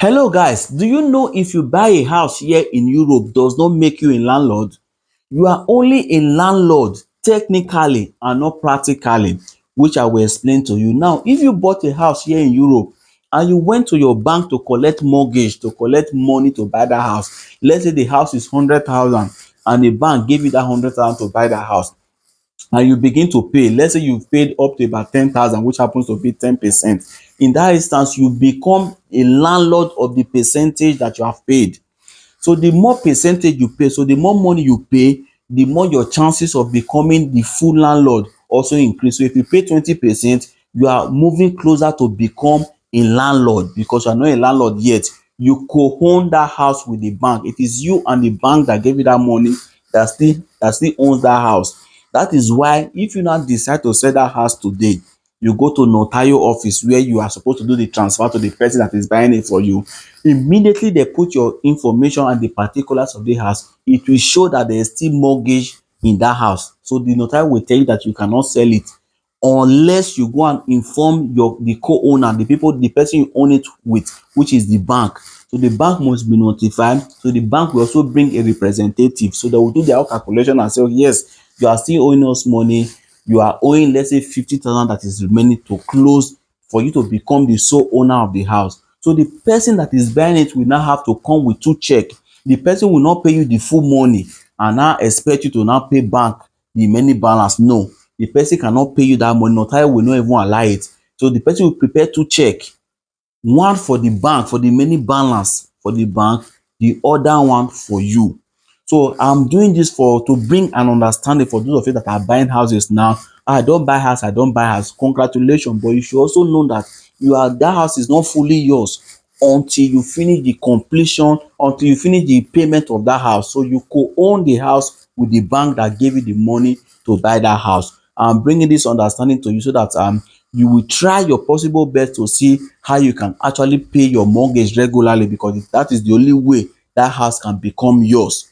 Hello guys, do you know if you buy a house here in Europe does not make you a landlord? You are only a landlord technically and not practically, which I will explain to you. Now, if you bought a house here in Europe and you went to your bank to collect mortgage, to collect money to buy that house, let's say the house is 100,000 and the bank gave you that 100,000 to buy that house, and you begin to pay, let's say you've paid up to about 10,000, which happens to be 10%. In that instance, you become a landlord of the percentage that you have paid. So the more percentage you pay, so the more money you pay, the more your chances of becoming the full landlord also increase. So if you pay 20%, you are moving closer to become a landlord because you are not a landlord yet. You co-own that house with the bank. It is you and the bank that gave you that money that still owns that house. That is why if you now decide to sell that house today, you go to notario office where you are supposed to do the transfer to the person that is buying it for you. Immediately they put your information and the particulars of the house, it will show that there is still mortgage in that house. So the notary will tell you that you cannot sell it unless you go and inform the co-owner, the person you own it with, which is the bank. So the bank must be notified. So the bank will also bring a representative, so they will do their own calculation and say, oh, yes, you are still owing us money. You are owing, let's say, 50,000 that is remaining to close for you to become the sole owner of the house. So the person that is buying it will now have to come with two checks. The person will not pay you the full money and now expect you to now pay bank the remaining balance. No, the person cannot pay you that money. Notary will not even allow it. So the person will prepare two checks, one for the bank for the remaining balance for the bank, the other one for you. So I'm doing this to bring an understanding for those of you that are buying houses now. I don't buy house, I don't buy house. Congratulations, but you should also know that that house is not fully yours until you finish the completion, until you finish the payment of that house. So you co-own the house with the bank that gave you the money to buy that house. I'm bringing this understanding to you so that you will try your possible best to see how you can actually pay your mortgage regularly, because that is the only way that house can become yours.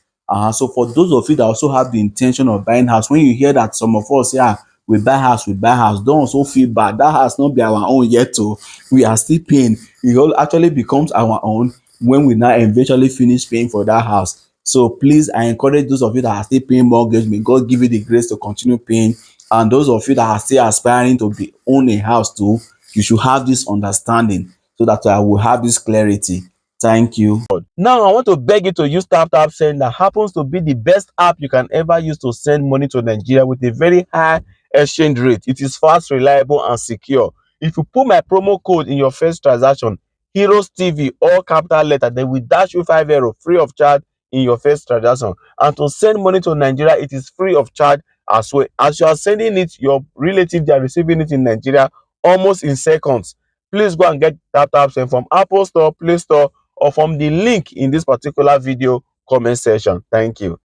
So for those of you that also have the intention of buying house, when you hear that some of us say, we buy house, don't also feel bad. That house not be our own yet, so we are still paying. It all actually becomes our own when we now eventually finish paying for that house. So please, I encourage those of you that are still paying mortgage, may God give you the grace to continue paying. And those of you that are still aspiring to own a house too, you should have this understanding so that I will have this clarity. Thank you. Now, I want to beg you to use TapTap Send. That happens to be the best app you can ever use to send money to Nigeria with a very high exchange rate. It is fast, reliable, and secure. If you put my promo code in your first transaction, Heroes TV, all capital letter, they will dash you 50 free of charge in your first transaction. And to send money to Nigeria, it is free of charge as well. As you are sending it, your relatives are receiving it in Nigeria almost in seconds. Please go and get TapTap Send from Apple Store, Play Store, or from the link in this particular video comment section. Thank you.